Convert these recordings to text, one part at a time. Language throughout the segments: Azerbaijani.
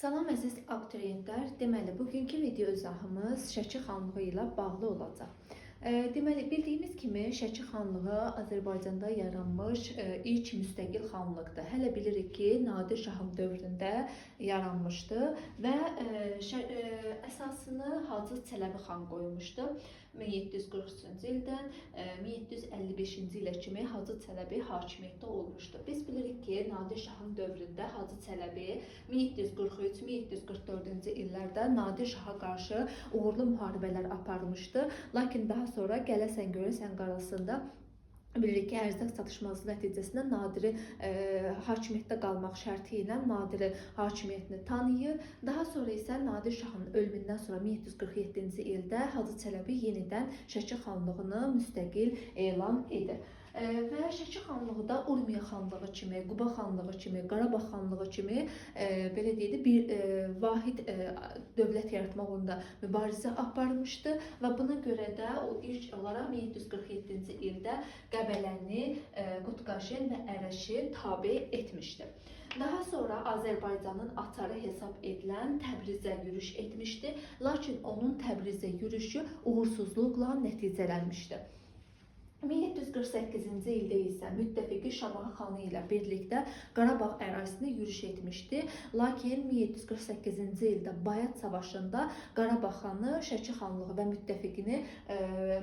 Salam əziz abituriyentlər. Deməli, bugünkü video izahımız Şəki xanlığı ilə bağlı olacaq. Deməli, bildiyimiz kimi Şəki xanlığı Azərbaycanda yaranmış ilk müstəqil xanlıqdır. Hələ bilirik ki, Nadir Şahın dövründə yaranmışdı və əsasını Hacı Çələbi xan qoymuşdu. 1743-cü ildən 1755-ci ilə kimi Hacı Çələbi hakimiyyətdə olmuşdu. Biz bilirik ki, Nadir Şahın dövründə Hacı Çələbi 1743-1744-cü illərdə Nadir Şaha qarşı uğurlu müharibələr aparmışdı. Lakin daha sonra gələsən görəsən qarasında bilirik ki, ərzaq çatışmazlığı nəticəsində Nadiri hakimiyyətdə qalmaq şərti ilə Nadiri hakimiyyətini tanıyır. Daha sonra isə Nadir Şahın ölümündən sonra 1747-ci ildə Hacı Çələbi yenidən Şəki xanlığını müstəqil elan edir. Və Şəki xanlığı da Urmiya xanlığı kimi, Quba xanlığı kimi, Qarabağ xanlığı kimi belə deyək bir vahid dövlət yaratmaq uğrunda mübarizə aparmışdı və buna görə də o ilk olaraq 1747-ci ildə Qəbələni, Qutqaşen və Ərəşi tabe etmişdi. Daha sonra Azərbaycanın açarı hesab edilən Təbrizə yürüş etmişdi, lakin onun Təbrizə yürüşü uğursuzluqla nəticələnmişdi. 1748-ci ildə isə müttəfiqi Şamaxı xanı ilə birlikdə Qarabağ ərazisinə yürüş etmişdi. Lakin 1748-ci ildə Bayat savaşında Qarabağ xanı Şəki xanlığı və müttəfiqini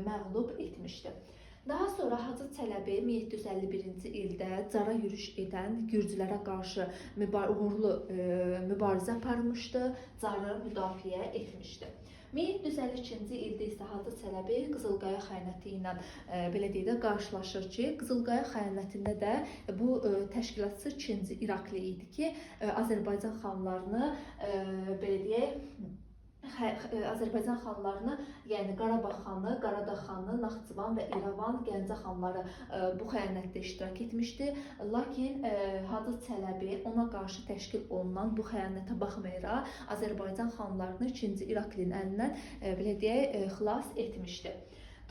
məğlub etmişdi. Daha sonra Hacı Çələbi 1751-ci ildə Cara yürüş edən Gürcülərə qarşı uğurlu mübarizə aparmışdı, Carı müdafiə etmişdi. 1752-ci ildə isə Hacı Çələbi Qızılqaya xəyanəti ilə belə deyək də qarşılaşır ki, Qızılqaya xəyanətində də bu təşkilatçı 2-ci İrakli idi ki, Azərbaycan xanlarını belə deyək Azərbaycan xanlarını, yəni Qarabağ xanı, Qaradağ xanı, Naxçıvan və İrəvan, Gəncə xanları bu xəyanətdə iştirak etmişdi. Lakin Hacı Çələbi ona qarşı təşkil olunan bu xəyanətə baxmayaraq Azərbaycan xanlarını 2-ci İraklinin əlindən belə deyək xilas etmişdi.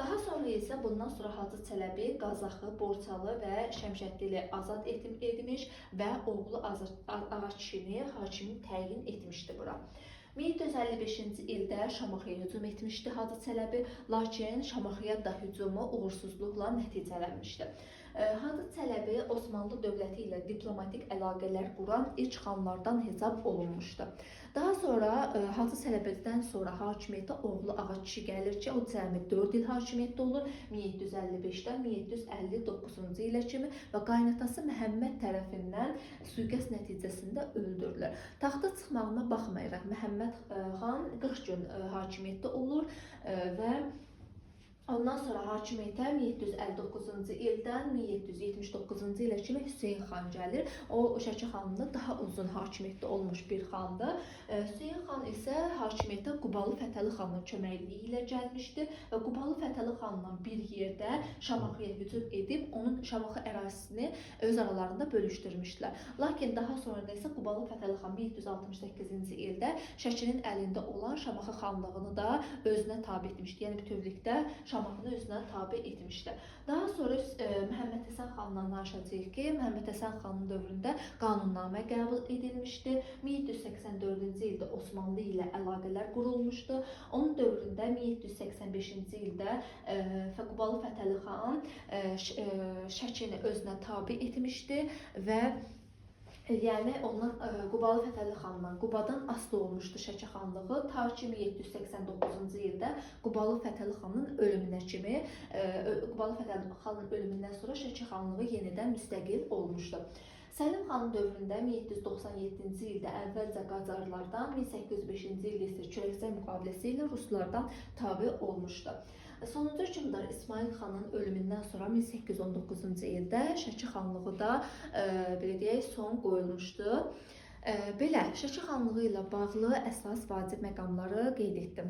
Daha sonra isə bundan sonra Hacı Çələbi Qazaxı, Borçalı və Şəmşəddili azad etmiş və oğlu Ağakişini hakim təyin etmişdi bura. 1455-ci ildə Şamaxıya hücum etmişdi Hacı Çələbi, lakin Şamaxıya da hücumu uğursuzluqla nəticələnmişdi. Hacı Çələbi Osmanlı dövləti ilə diplomatik əlaqələr quran ilk xanlardan hesab olunmuşdu. Daha sonra Hacı Çələbidən sonra hakimiyyətə oğlu Ağakişi gəlir ki, o cəmi 4 il hakimiyyətdə olur, 1755-dən 1759-cu ilə kimi və qaynatası Məhəmməd tərəfindən sui-qəsd nəticəsində öldürülür. Taxta çıxmağına baxmayaraq Məhəmməd xan 40 gün hakimiyyətdə olur və ondan sonra hakimiyyətə 1759-cu ildən 1779-cu ilə kimi Hüseyn xan gəlir. O, Şəki xanlığında daha uzun hakimiyyətdə olmuş bir xandır. Hüseyn xan isə hakimiyyətə Qubalı Fətəli xanın köməkliyi ilə gəlmişdi və Qubalı Fətəli xanla bir yerdə Şamaxıya hücum edib, onun Şamaxı ərazisini öz aralarında bölüşdürmüşdülər. Lakin daha sonra da isə Qubalı Fətəli xan 1768-ci ildə Şəkinin əlində olan Şamaxı xanlığını da özünə tabe etmişdi. Yəni bütövlükdə Şamaxını özünə tabe etmişdi. Daha sonra Məhəmməd Həsən xandan danışacağıq ki, Məhəmməd Həsən xanın dövründə qanunnamə qəbul edilmişdi. 1784-cü ildə Osmanlı ilə əlaqələr qurulmuşdu. Onun dövründə 1785-ci ildə Qubalı Fətəli xan Şəkini özünə tabe etmişdi və yəni ondan Qubalı Fətəli xandan Qubadan asılı olmuşdu Şəki xanlığı ta ki 1789-cu ildə Qubalı Fətəli xanın ölümünə kimi Qubalı Fətəli xanın ölümündən sonra Şəki xanlığı yenidən müstəqil olmuşdu. Səlim xanın dövründə 1797-ci ildə əvvəlcə Qacarlardan, 1805-ci ildə isə Çörəkçay müqaviləsi ilə Ruslardan tabe olmuşdu. Sonuncu hökmdar İsmail xanın ölümündən sonra 1819-cu ildə Şəki xanlığı da belə deyək son qoyulmuşdu. Belə Şəki xanlığı ilə bağlı əsas vacib məqamları qeyd etdim.